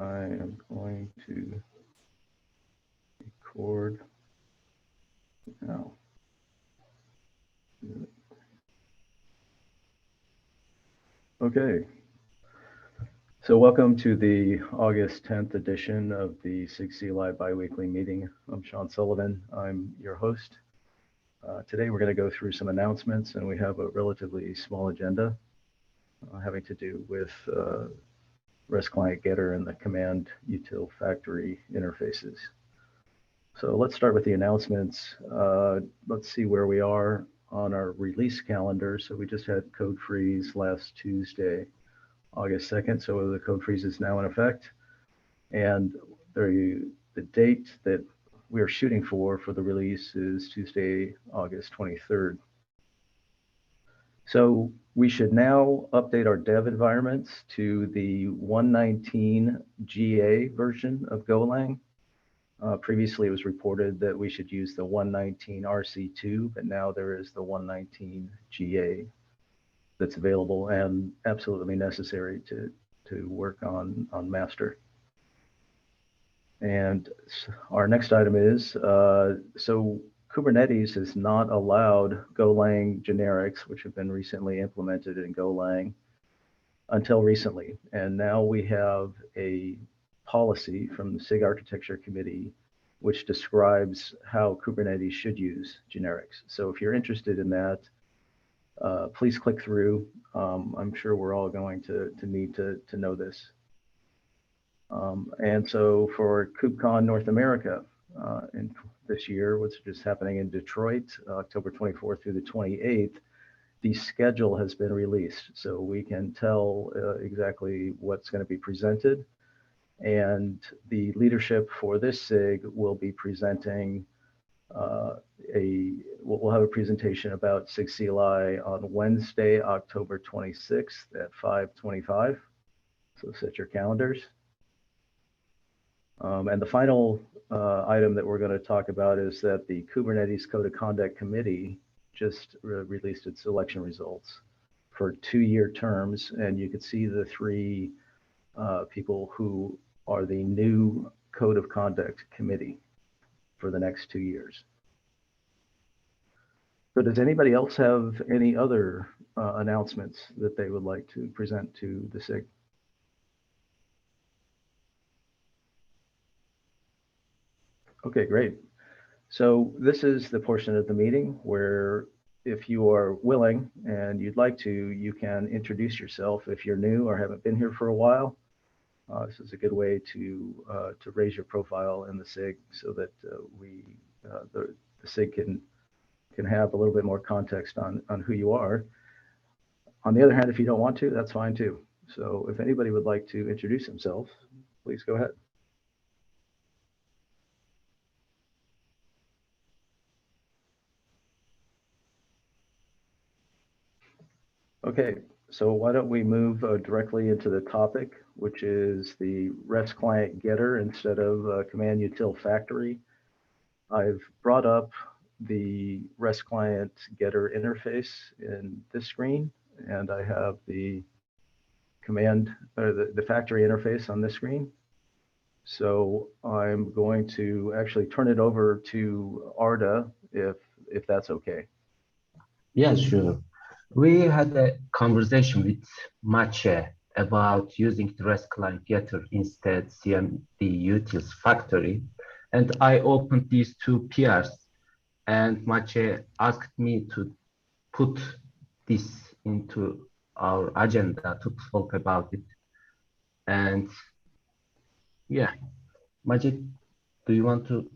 I am going to record now. Okay. So welcome to the August 10th edition of the SIG CLI biweekly meeting. I'm Sean Sullivan. I'm your host. Today we're going to go through some announcements, and we have a relatively small agenda having to do with REST client getter and the command util factory interfaces. So let's start with the announcements. Let's see where we are on our release calendar. So we just had code freeze last Tuesday, August 2nd. So the code freeze is now in effect. And the date that we are shooting for the release is Tuesday, August 23rd. So we should now update our dev environments to the 119 GA version of Golang. Previously, it was reported that we should use the 119 RC2, but now there is the 119 GA that's available and absolutely necessary to work on master. And our next item is, so Kubernetes has not allowed Golang generics, which have been recently implemented in Golang, until recently. And now we have a policy from the SIG Architecture Committee which describes how Kubernetes should use generics. So if you're interested in that, please click through. I'm sure we're all going to need to know this. And so for KubeCon North America in this year, which is happening in Detroit, October 24th through the 28th, the schedule has been released. So we can tell exactly what's going to be presented. And the leadership for this SIG will be presenting we'll have a presentation about SIG CLI on Wednesday, October 26th at 5:25. So set your calendars. And the final item that we're going to talk about is that the Kubernetes Code of Conduct Committee just released its election results for 2-year terms. And you could see the 3 people who are the new Code of Conduct Committee for the next 2 years. So does anybody else have any other announcements that they would like to present to the SIG? Okay, great. So this is the portion of the meeting where if you are willing and you'd like to, you can introduce yourself if you're new or haven't been here for a while. This is a good way to raise your profile in the SIG so that the SIG can have a little bit more context on who you are. On the other hand, if you don't want to, that's fine too. So if anybody would like to introduce themselves, please go ahead. Okay, so why don't we move directly into the topic, which is the REST client getter instead of command util factory. I've brought up the REST client getter interface in this screen, and I have the command or the factory interface on this screen. So I'm going to actually turn it over to Arda if that's okay. Yeah, sure. We had a conversation with Mache about using the REST client getter instead CMD utils factory. And I opened these 2 PRs and Mache asked me to put this into our agenda to talk about it. And yeah, Majid, do you want to?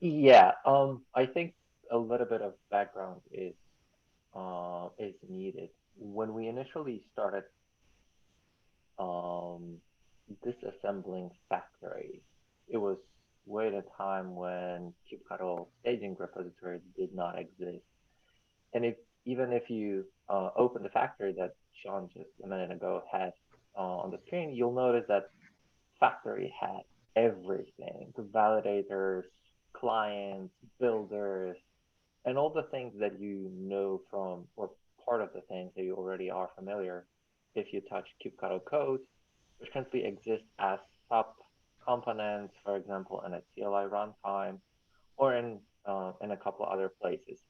Yeah, I think a little bit of background is needed. When we initially started disassembling factory, it was way at a time when kubectl staging repository did not exist. And even if you open the factory that Sean just a minute ago had on the screen, you'll notice that factory had everything: the validators, clients, builders, and all the things that you know from, or part of the things that you already are familiar if you touch kubectl code, which currently exists as sub components, for example, in a CLI runtime or in a couple other places.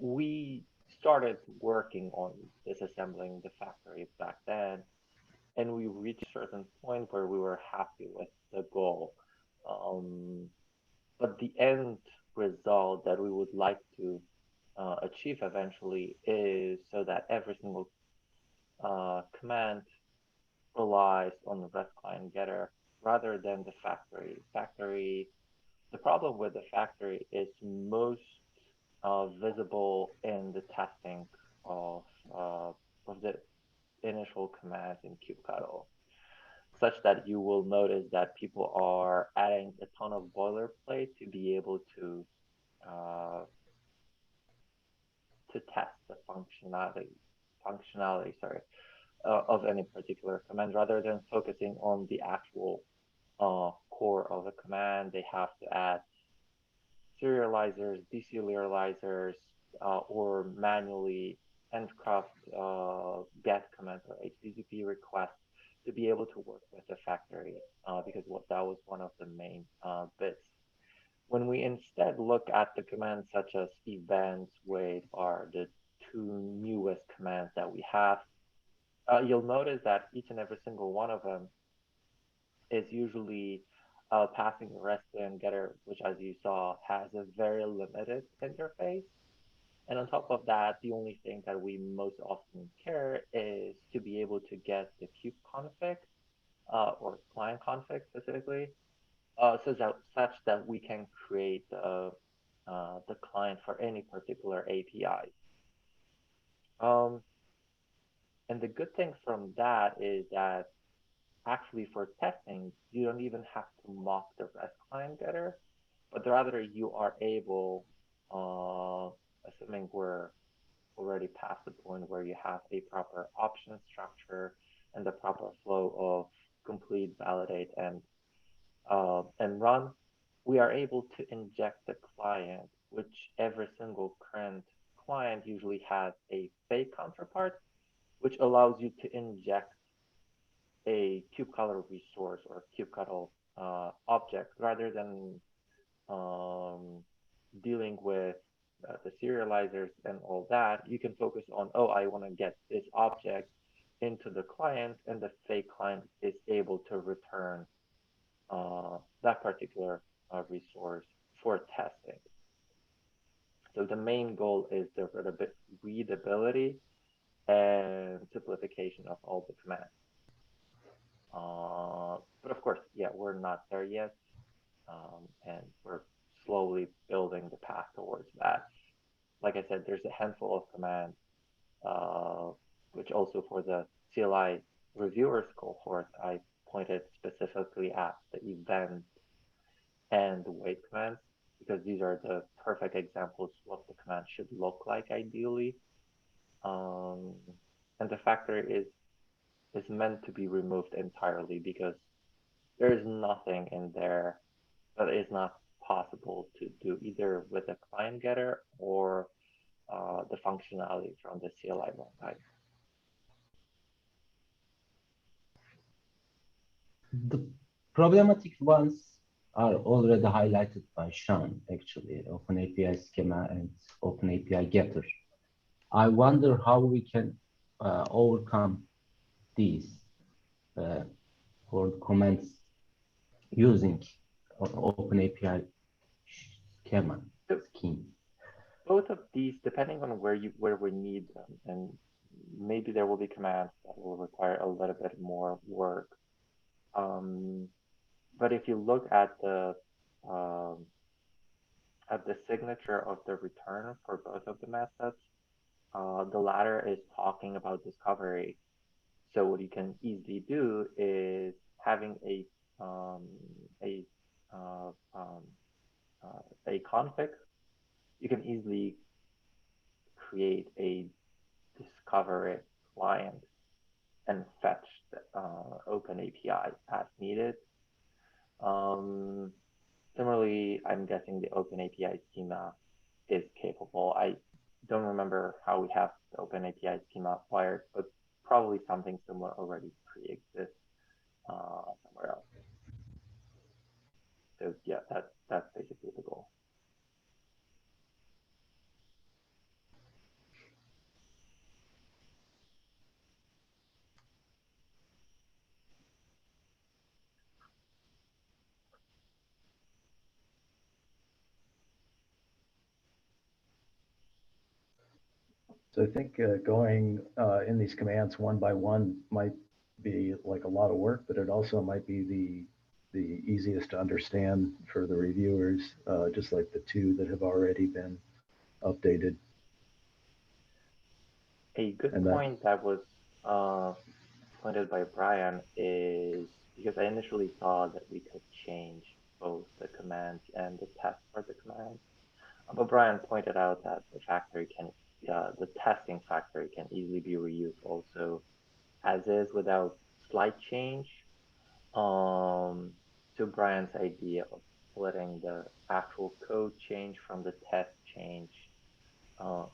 We started working on disassembling the factory back then, and we reached a certain point where we were happy with the goal. But the end result that we would like to achieve eventually is so that every single command relies on the REST client getter rather than the factory. The problem with the factory is most visible in the testing of the initial commands in kubectl, such that you will notice that people are adding a ton of boilerplate to be able to test the functionality, of any particular command rather than focusing on the actual core of a command. They have to add serializers, deserializers, or manually handcraft get commands or HTTP requests to be able to work with the factory, because that was one of the main bits. When we instead look at the commands such as events, wait, are the two newest commands that we have, you'll notice that each and every single one of them is usually passing a REST and getter, which, as you saw, has a very limited interface. And on top of that, the only thing that we most often care is to be able to get the kube config, or client config specifically, such that we can create the client for any particular API. And the good thing from that is that actually for testing, you don't even have to mock the REST client getter, but rather you are able, assuming we're already past the point where you have a proper option structure and the proper flow of complete, validate, and run, we are able to inject the client, which every single current client usually has a fake counterpart, which allows you to inject a kubectl resource or kubectl object rather than dealing with the serializers and all that. You can focus on, oh, I want to get this object into the client, and the fake client is able to return that particular resource for testing. So the main goal is the readability and simplification of all the commands. But of course, yeah, we're not there yet, and we're slowly building the path towards that. Like I said, there's a handful of commands, which also for the CLI reviewers cohort, I pointed specifically at the event and the wait commands, because these are the perfect examples what the command should look like ideally. And the factory is meant to be removed entirely because there is nothing in there that is not possible to do either with the client getter or the functionality from the CLI runtime. The problematic ones are already highlighted by Sean, actually, OpenAPI schema and OpenAPI getter. I wonder how we can overcome these for comments using OpenAPI scheme. Both of these, depending on where we need them, and maybe there will be commands that will require a little bit more work. But if you look at the signature of the return for both of the methods, the latter is talking about discovery. So what you can easily do is having a config. You can easily create a discovery client and fetch the OpenAPI as needed. Similarly, I'm guessing the OpenAPI schema is capable. I don't remember how we have the OpenAPI schema wired, but probably something similar already pre-exists somewhere else. So yeah, that's basically the goal. So I think going in these commands one by one might be like a lot of work, but it also might be the easiest to understand for the reviewers, just like the two that have already been updated. A good point that was pointed by Brian is because I initially thought that we could change both the commands and the test for the commands. But Brian pointed out that the factory can, the testing factory can easily be reused also as is without slight change. To Brian's idea of splitting the actual code change from the test change uh,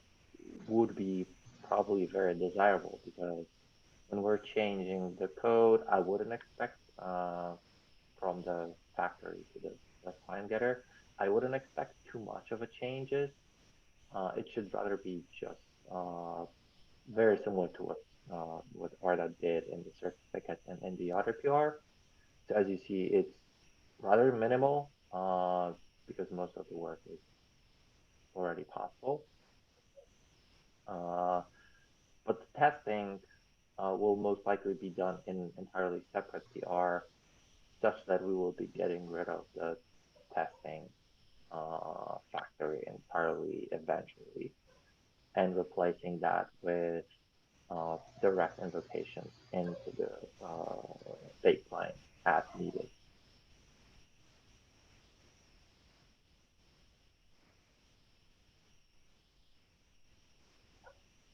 would be probably very desirable because when we're changing the code, I wouldn't expect from the factory to the client getter, I wouldn't expect too much of a changes. It should rather be just very similar to what Arda did in the certificate and in the other PR. So as you see, it's rather minimal because most of the work is already possible. But the testing will most likely be done in entirely separate PR, such that we will be getting rid of the testing factory entirely eventually and replacing that with direct invocations into the state client as needed.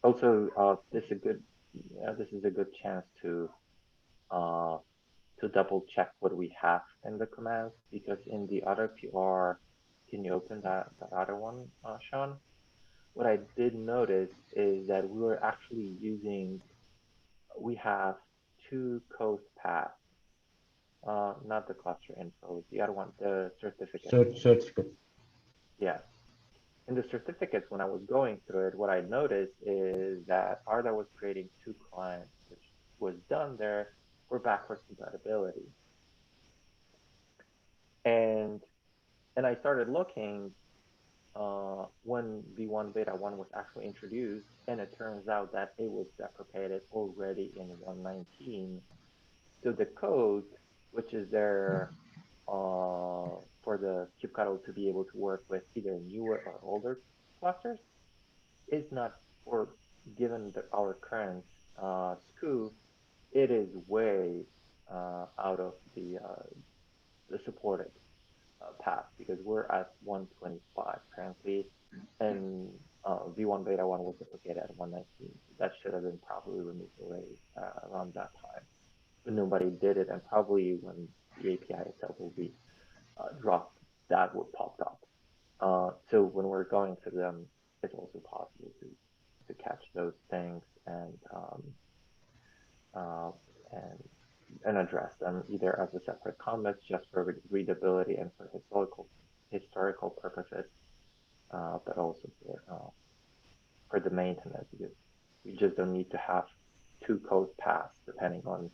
Also, this is a good chance uh, to double check what we have in the commands because in the other PR, can you open that other one, Sean? What I did notice is that we were actually we have two code paths, not the cluster info, the other one, the certificate. Certificate. Yeah. In the certificates, when I was going through it, what I noticed is that Arda was creating two clients, which was done there for backwards compatibility. And I started looking when V1 Beta 1 was actually introduced, and it turns out that it was deprecated already in 1.19. So the code, which is there for the kubectl to be able to work with either newer or older clusters, is not, or given our current SKU, it is way out of the supported path because we're at 125 currently, and V1 Beta 1 was deprecated at 119. That should have been probably removed already around that time. But nobody did it, and probably when the API itself will be dropped, that would pop up. So when we're going through them, it's also possible to catch those things and address them either as a separate comments just for readability and for historical purposes, but also for the maintenance because we just don't need to have two code paths depending on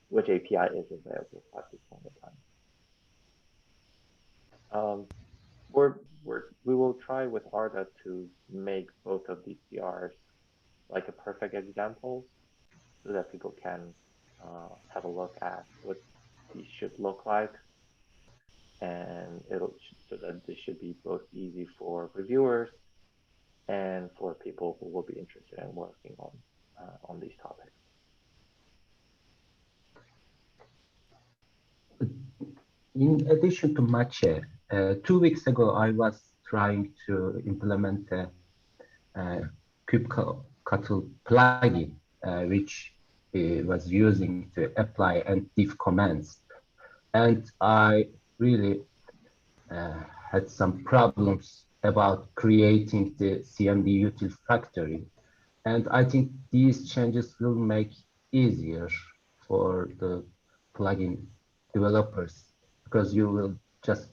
which API is available at this point in time. We will try with Arda to make both of these PRs like a perfect examples so that people can have a look at what these should look like, and so that this should be both easy for reviewers and for people who will be interested in working on these topics. In addition to Matcha, 2 weeks ago, I was trying to implement a kubectl plugin, which was using to apply and diff commands. And I really had some problems about creating the CMD util factory. And I think these changes will make easier for the plugin developers because you will just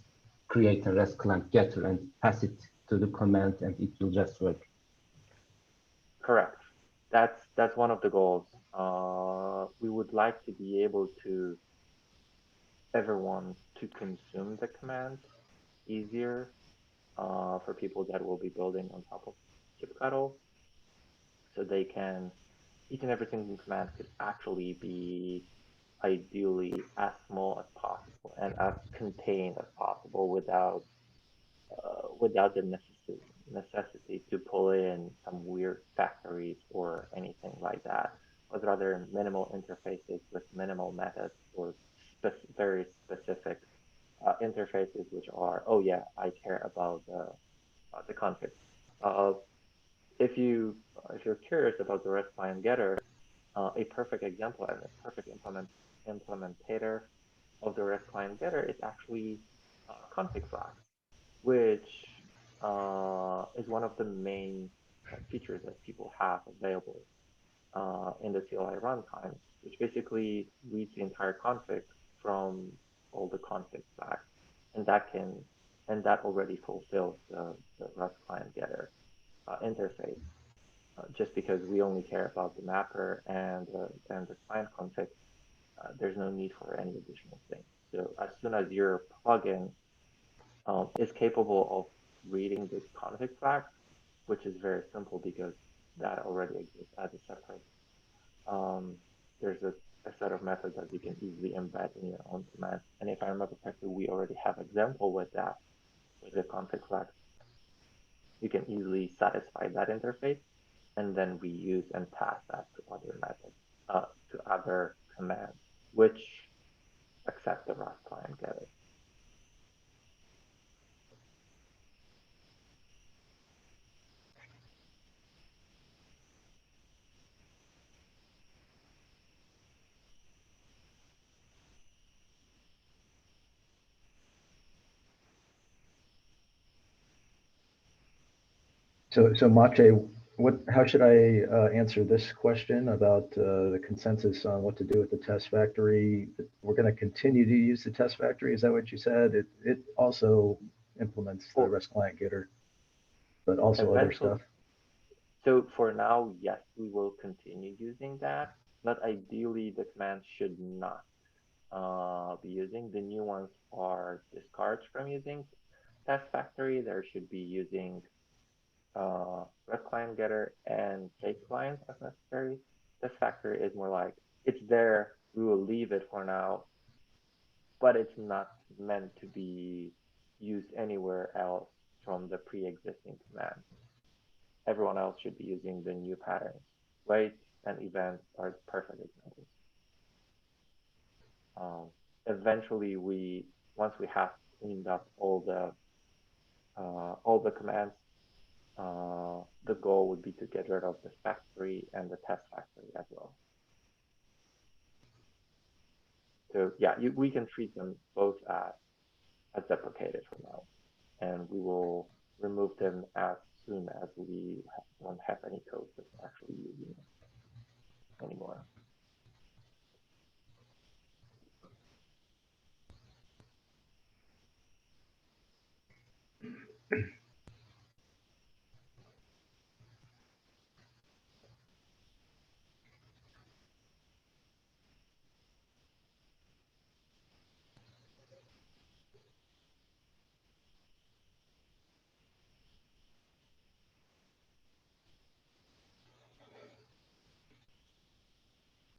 create a REST client getter and pass it to the command and it will just work. Correct. That's one of the goals. We would like to be able to everyone to consume the command easier for people that will be building on top of kubectl, so they can each and every single command could actually be ideally as small as possible and as contained as possible without the necessity to pull in some weird factories or anything like that, but rather minimal interfaces with minimal methods or very specific interfaces, which are, oh yeah, I care about the config. Uh, if you're curious about the REST client getter, a perfect example and a perfect implementator of the REST client getter is actually config flags, which is one of the main features that people have available in the CLI runtime, which basically reads the entire config from all the config flags, and that already fulfills the REST client getter interface. Just because we only care about the mapper and the client config, there's no need for any additional things. So as soon as your plugin is capable of reading the config flags, which is very simple because that already exists as a separate, there's a set of methods that you can easily embed in your own command. And if I remember correctly, we already have example with that, with the config flags. You can easily satisfy that interface and then reuse and pass that to other methods, to other commands, which accept the REST client getter. So Mache, how should I answer this question about the consensus on what to do with the test factory? We're going to continue to use the test factory. Is that what you said? It also implements the REST client getter, but also other stuff. So for now, yes, we will continue using that, but ideally the commands should not be using. The new ones are discouraged from using test factory. There should be using REST client getter and SIG client as necessary. Test factory is more like it's there. We will leave it for now, but it's not meant to be used anywhere else from the pre-existing command. Everyone else should be using the new patterns. Wait and events are perfect examples. Eventually, once we have cleaned up all the commands, the goal would be to get rid of the factory and the test factory as well. So yeah, we can treat them both as deprecated for now, and we will remove them as soon as we don't have any code that's actually using it anymore.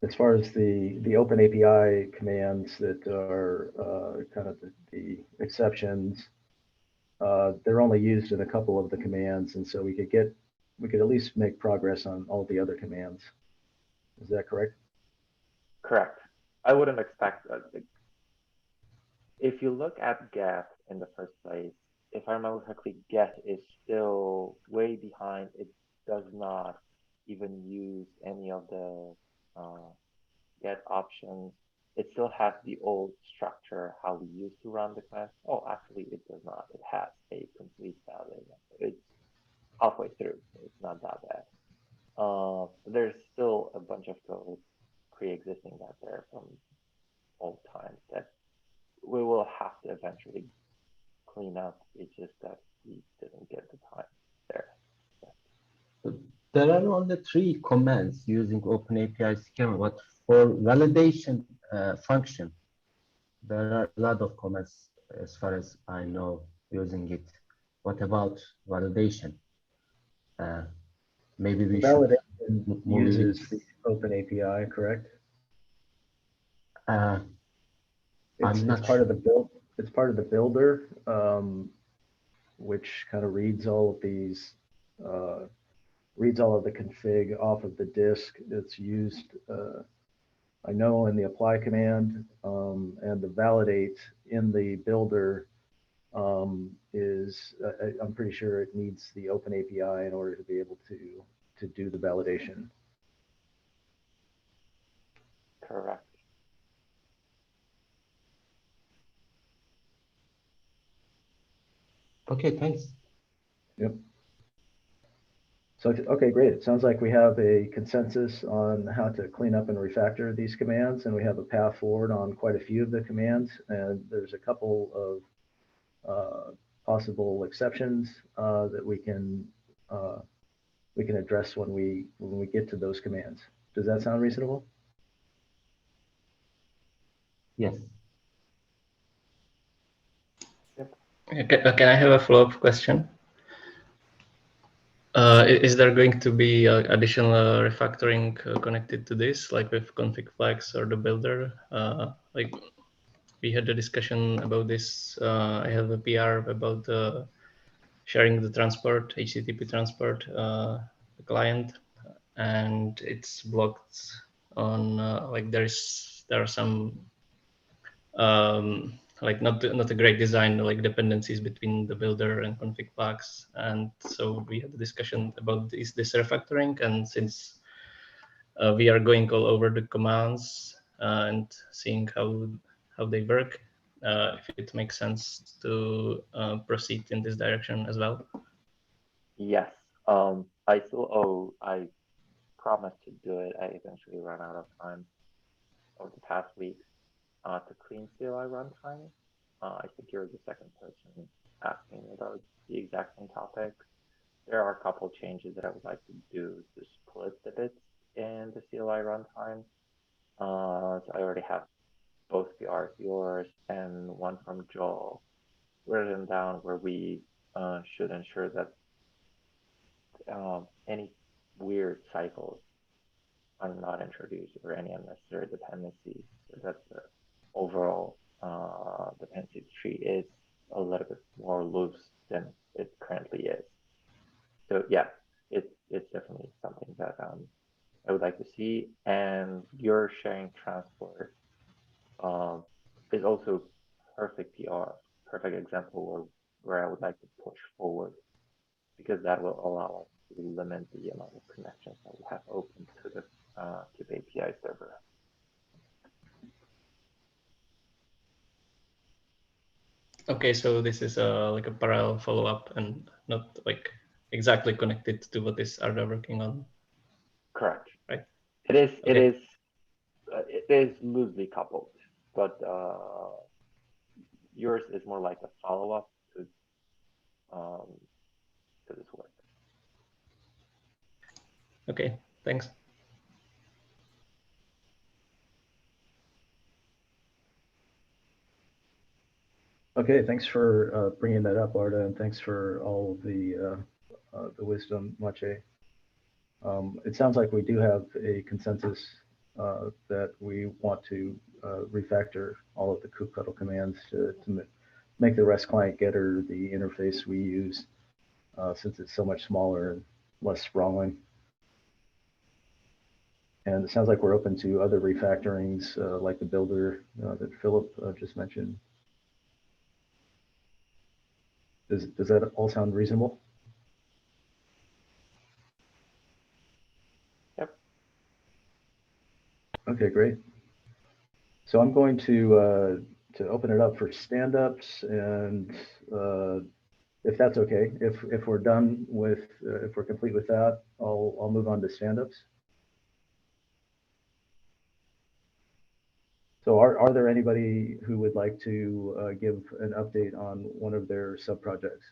As far as the open API commands that are kind of the exceptions, they're only used in a couple of the commands, and so we could at least make progress on all the other commands. Is that correct? Correct. I wouldn't expect if you look at get in the first place, if I remember correctly, get is still way behind. It does not even use any of the get options. It still has the old structure, how we used to run the class. Oh, actually, it does not. It has a complete value. It's halfway through, so it's not that bad. There's still a bunch of code pre-existing out there from old times that we will have to eventually clean up. It's just that we didn't get the time there. There are only 3 commands using OpenAPI schema, but for validation function, there are a lot of commands as far as I know using it. What about validation? Maybe we should Validation move uses it. the OpenAPI, correct? I'm not It's part sure. of the build. It's part of the builder, which kind of reads all of these, reads all of the config off of the disk. It's used, I know, in the apply command, and the validate in the builder is, I'm pretty sure it needs the OpenAPI in order to be able to do the validation. Correct. Okay, thanks. Yep. So, okay, great. It sounds like we have a consensus on how to clean up and refactor these commands, and we have a path forward on quite a few of the commands. And there's a couple of possible exceptions that we can address when we get to those commands. Does that sound reasonable? Yes. Can I have a follow-up question? Is there going to be additional refactoring connected to this, like with config flags or the builder? Like we had a discussion about this. I have a PR about sharing the transport, HTTP transport, the client, and it's blocked on like there are some like not a great design, like dependencies between the builder and config flags. And so we had a discussion about is this refactoring, and since we are going all over the commands and seeing how they work, if it makes sense to proceed in this direction as well. Yes. I promised to do it. I eventually ran out of time over the past weeks to clean CLI runtime. I think you're the second person asking about the exact same topic. There are a couple changes that I would like to do to split the bits in the CLI runtime. So I already have both PRs, yours and one from Joel, written down where we should ensure that any weird cycles are not introduced or any unnecessary dependencies, so that the overall dependency tree is a little bit more loose than it currently is. So yeah, it's definitely something that I would like to see. And your sharing transport is also perfect PR, perfect example where I would like to push forward, because that will allow us to limit the amount of connections that we have open to the API server. Okay, so this is like a parallel follow-up and not like exactly connected to what is Arda working on. Correct. Right. It is. Okay. It is loosely coupled, but yours is more like a follow-up to this work. Okay. Thanks. Okay, thanks for bringing that up, Arda, and thanks for all of the wisdom, Maciej. It sounds like we do have a consensus that we want to refactor all of the kubectl commands to make the REST client getter the interface we use, since it's so much smaller and less sprawling. And it sounds like we're open to other refactorings like the builder that Philip just mentioned. Does that all sound reasonable? Yep. Okay, great. So I'm going to open it up for stand-ups, and if that's okay. If we're done with, if we're complete with that, I'll move on to stand-ups. So are there anybody who would like to give an update on one of their sub-projects?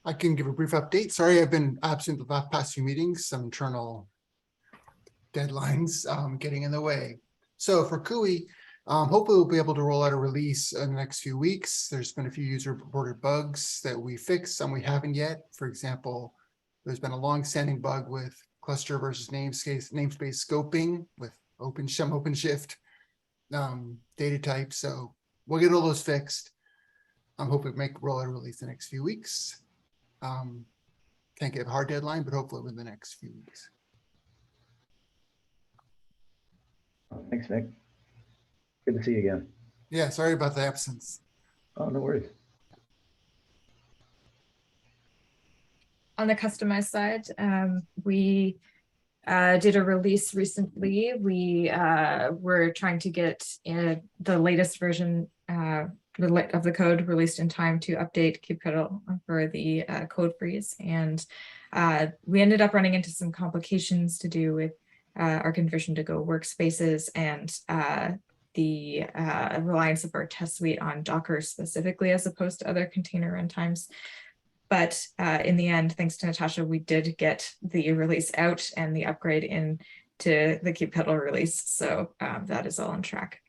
I can give a brief update. Sorry, I've been absent the past few meetings, some internal deadlines getting in the way. So for CUI, hopefully we'll be able to roll out a release in the next few weeks. There's been a few user-reported bugs that we fixed, some we haven't yet. For example, there's been a long-standing bug with cluster versus namespace scoping with OpenShift data type. So we'll get all those fixed. I'm hoping to roll out a release the next few weeks. Can't give a hard deadline, but hopefully within the next few weeks. Thanks, Nick. Good to see you again. Yeah, sorry about the absence. Oh, no worries. On the customized side, we did a release recently. We were trying to get the latest version of the code released in time to update kubectl for the code freeze. And we ended up running into some complications to do with our conversion to Go workspaces and the reliance of our test suite on Docker specifically, as opposed to other container runtimes. But in the end, thanks to Natasha, we did get the release out and the upgrade into the kubectl release. So that is all on track.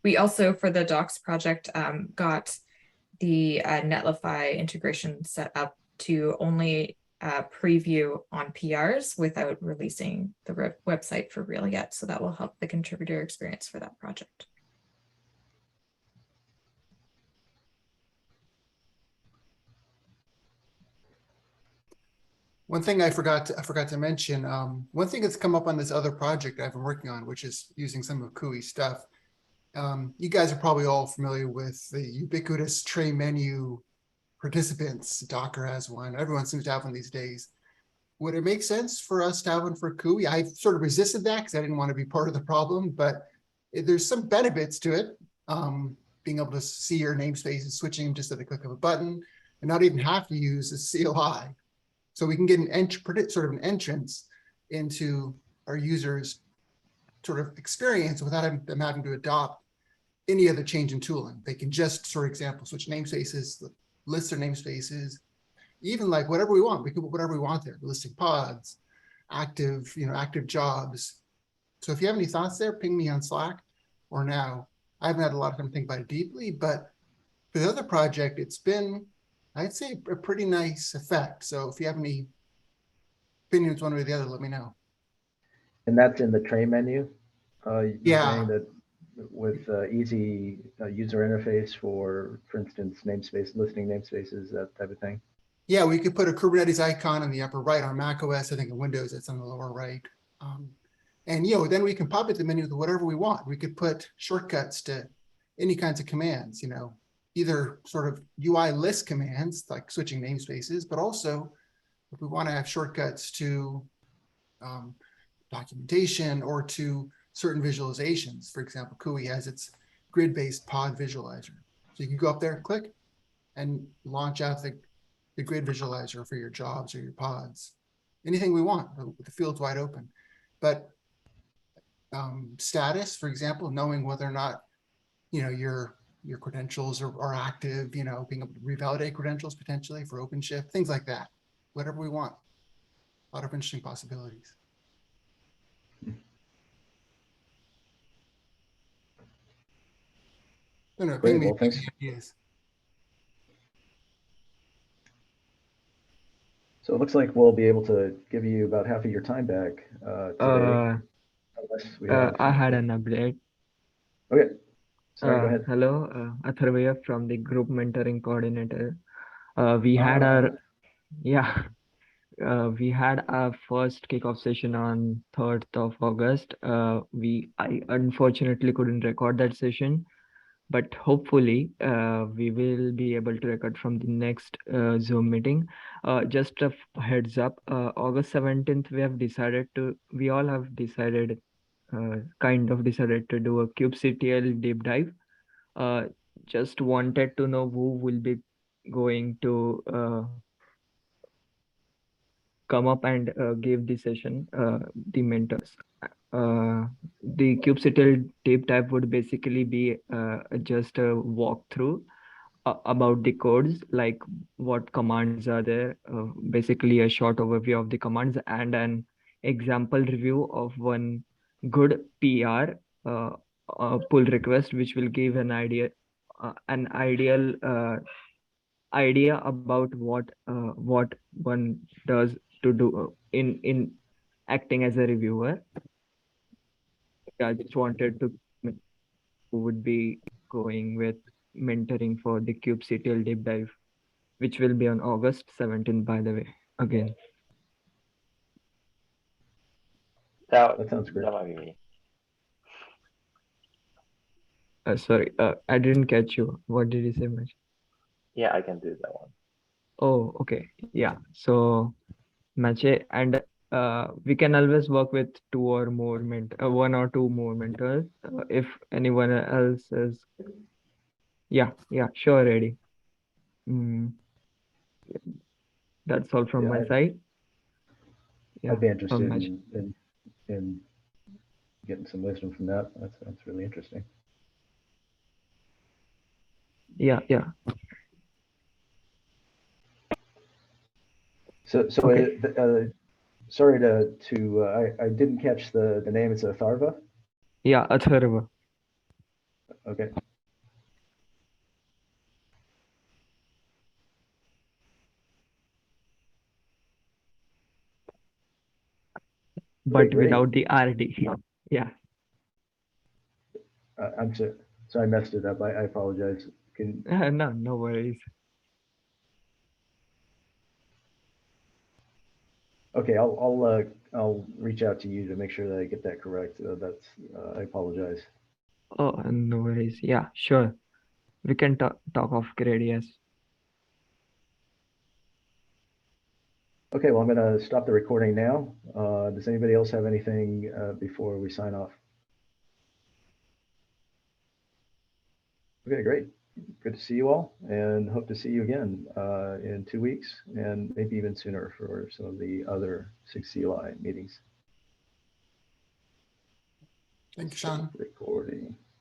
We also, for the docs project, got the Netlify integration set up to only preview on PRs without releasing the website for real yet. So that will help the contributor experience for that project. One thing I forgot to mention, one thing that's come up on this other project I've been working on, which is using some of CUI stuff. You guys are probably all familiar with the ubiquitous tray menu participants. Docker has one. Everyone seems to have one these days. Would it make sense for us to have one for CUI? I sort of resisted that because I didn't want to be part of the problem, but there's some benefits to it. Being able to see your namespaces, switching just at the click of a button, and not even have to use a CLI. So we can get sort of an entrance into our users' sort of experience without them having to adopt any other change in tooling. They can just, for example, switch namespaces, list their namespaces, even like whatever we want. We can put whatever we want there, listing pods, active jobs. So if you have any thoughts there, ping me on Slack or now. I haven't had a lot of time to think about it deeply, but for the other project, it's been, I'd say, a pretty nice effect. So if you have any opinions one way or the other, let me know. And that's in the tray menu? Yeah. Saying that with easy user interface for instance, listing namespaces, that type of thing? Yeah, we could put a Kubernetes icon in the upper right on macOS. I think in Windows, it's on the lower right. And then we can populate the menu with whatever we want. We could put shortcuts to any kinds of commands, either sort of UI list commands like switching namespaces, but also if we want to have shortcuts to documentation or to certain visualizations. For example, CUI has its grid-based pod visualizer. So you can go up there, click, and launch out the grid visualizer for your jobs or your pods. Anything we want, with the fields wide open. But status, for example, knowing whether or not your credentials are active, being able to revalidate credentials potentially for OpenShift, things like that. Whatever we want. A lot of interesting possibilities. Great, well, thanks. Ideas. So it looks like we'll be able to give you about half of your time back today. I had an update. Okay. Sorry, go ahead. Hello, Atharvaya from the group mentoring coordinator. We had our first kickoff session on 3rd of August. I unfortunately couldn't record that session, but hopefully we will be able to record from the next Zoom meeting. Just a heads up, August 17th, we all have decided, kind of decided to do a kubectl deep dive. just wanted to know who will be going to come up and give the session, the mentors. The kubectl deep dive would basically be just a walkthrough about the codes, like what commands are there, basically a short overview of the commands and an example review of one good PR pull request, which will give an ideal idea about what one does to do in acting as a reviewer. I just wanted to who would be going with mentoring for the kubectl deep dive, which will be on August 17th, by the way, again. That sounds great. That might be me. Sorry, I didn't catch you. What did you say, Maj? Yeah, I can do that one. Oh, okay. Yeah. So, Mache, and we can always work with one or two more mentors if anyone else is. Yeah, sure, ready. That's all from my side. Yeah, I'd be interested Maj. in getting some wisdom from that. That's really interesting. Yeah. So Okay. sorry I didn't catch the name. It's Atharva. Yeah, Atharva. Okay. But great. without the RD. Yeah. I'm sorry I messed it up. I apologize. Can No worries. Okay, I'll reach out to you to make sure that I get that correct. I apologize. Oh, no worries. Yeah, sure. We can talk off grid, yes. Okay, well, I'm going to stop the recording now. Does anybody else have anything before we sign off? Okay, great. Good to see you all, and hope to see you again in 2 weeks, and maybe even sooner for some of the other SIG CLI meetings. Thank you, Sean. Recording.